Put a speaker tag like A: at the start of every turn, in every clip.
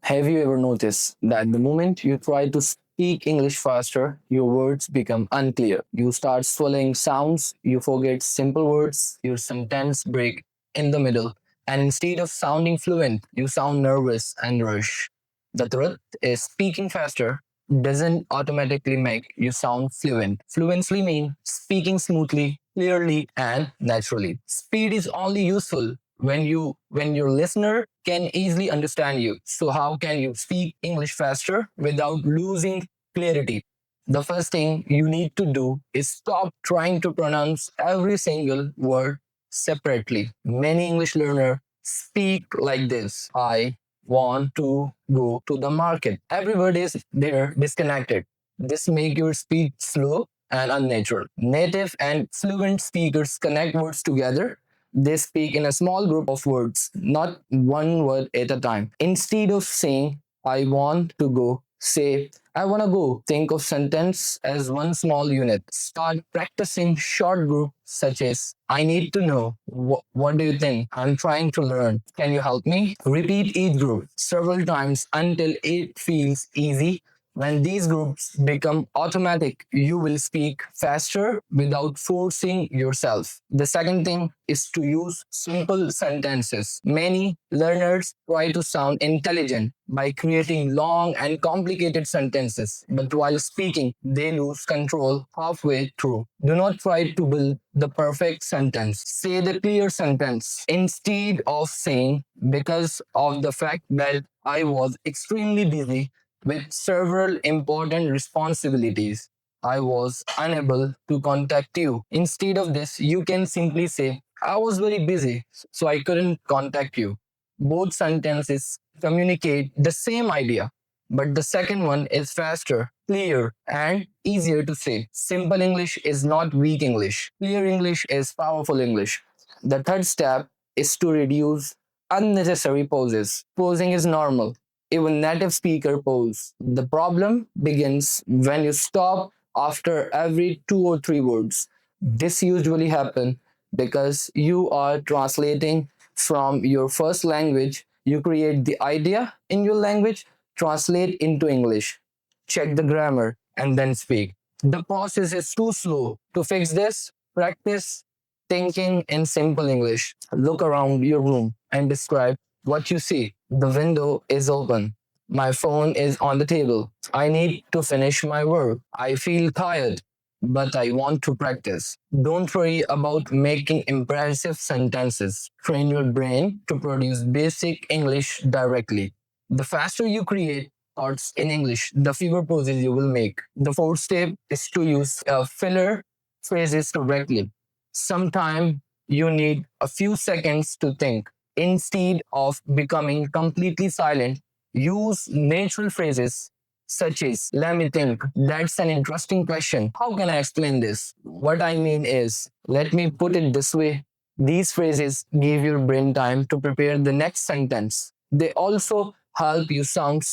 A: Have you ever noticed that the moment you try to speak English faster, your words become unclear? You start swallowing sounds, you forget simple words, your sentence break in the middle, and instead of sounding fluent, you sound nervous and rush. The truth is, speaking faster doesn't automatically make you sound fluent. Fluency means speaking smoothly, clearly, and naturally. Speed is only useful when your listener can easily understand you. So how can you speak English faster without losing clarity? The first thing you need to do is stop trying to pronounce every single word separately. Many English learners speak like this: I want to go to the market. Every word is there disconnected. This makes your speech slow and unnatural. Native and fluent speakers connect words together. They speak in a small group of words, not one word at a time. Instead of saying, I want to go, say, I want to go. Think of sentence as one small unit. Start practicing short groups such as, I need to know. What do you think? I'm trying to learn. Can you help me? Repeat each group several times until it feels easy. When these groups become automatic, you will speak faster without forcing yourself. The second thing is to use simple sentences. Many learners try to sound intelligent by creating long and complicated sentences, but while speaking, they lose control halfway through. Do not try to build the perfect sentence. Say the clear sentence instead of saying, because of the fact that I was extremely busy with several important responsibilities, I was unable to contact you. Instead of this, you can simply say, I was very busy, so I couldn't contact you. Both sentences communicate the same idea, but the second one is faster, clear, and easier to say. Simple English is not weak English. Clear English is powerful English. The third step is to reduce unnecessary pauses. Pausing is normal. Even native speaker pause. The problem begins when you stop after every two or three words. This usually happens because you are translating from your first language. You create the idea in your language, translate into English, check the grammar, and then speak. The process is too slow. To fix this, practice thinking in simple English. Look around your room and describe what you see. The window is open. My phone is on the table. I need to finish my work. I feel tired, but I want to practice. Don't worry about making impressive sentences. Train your brain to produce basic English directly. The faster you create thoughts in English, the fewer pauses you will make. The fourth step is to use filler phrases correctly. Sometimes you need a few seconds to think. Instead of becoming completely silent, use natural phrases such as, let me think, that's an interesting question. How can I explain this? What I mean is, let me put it this way. These phrases give your brain time to prepare the next sentence. They also help you sound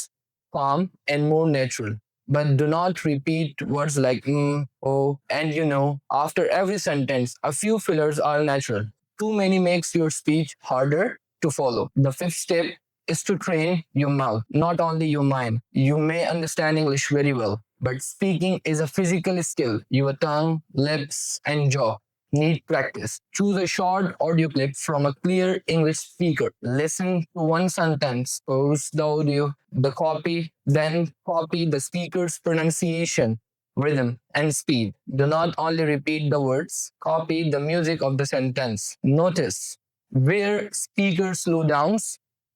A: calm and more natural. But do not repeat words like oh, and you know. After every sentence, a few fillers are natural. Too many makes your speech harder to follow. The fifth step is to train your mouth, not only your mind. You may understand English very well, but speaking is a physical skill. Your tongue, lips, and jaw need practice. Choose a short audio clip from a clear English speaker. Listen to one sentence, pause the audio, then copy the speaker's pronunciation, rhythm, and speed. Do not only repeat the words, copy the music of the sentence. Notice where speakers slow down,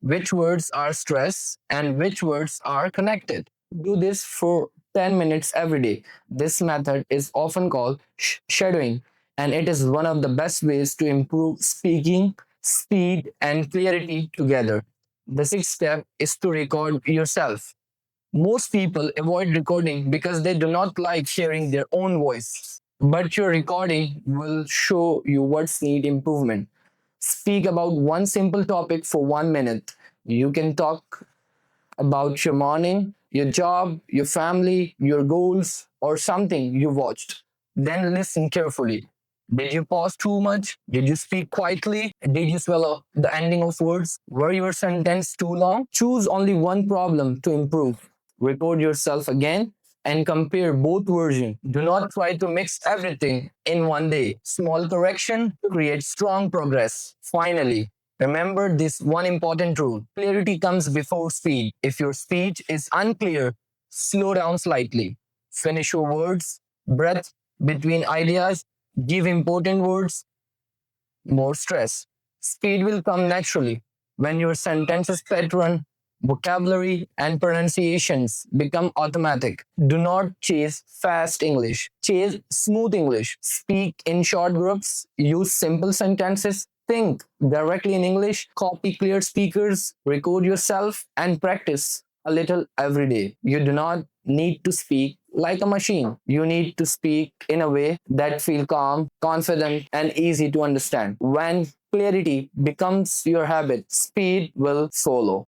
A: which words are stressed, and which words are connected. Do this for 10 minutes every day. This method is often called shadowing, and it is one of the best ways to improve speaking, speed, and clarity together. The sixth step is to record yourself. Most people avoid recording because they do not like hearing their own voice. But your recording will show you what's need improvement. Speak about one simple topic for 1 minute. You can talk about your morning, your job, your family, your goals, or something you watched. Then listen carefully. Did you pause too much? Did you speak quietly? Did you swallow the ending of words? Were your sentence too long? Choose only one problem to improve. Record yourself again and compare both versions. Do not try to mix everything in one day. Small correction creates strong progress. Finally, remember this one important rule. Clarity comes before speed. If your speech is unclear, slow down slightly. Finish your words, breath between ideas, give important words more stress. Speed will come naturally when your sentences pattern, vocabulary, and pronunciations become automatic. Do not chase fast English. Chase smooth English. Speak in short groups. Use simple sentences. Think directly in English. Copy clear speakers. Record yourself and practice a little every day. You do not need to speak like a machine. You need to speak in a way that feel calm, confident, and easy to understand. When clarity becomes your habit, speed will follow.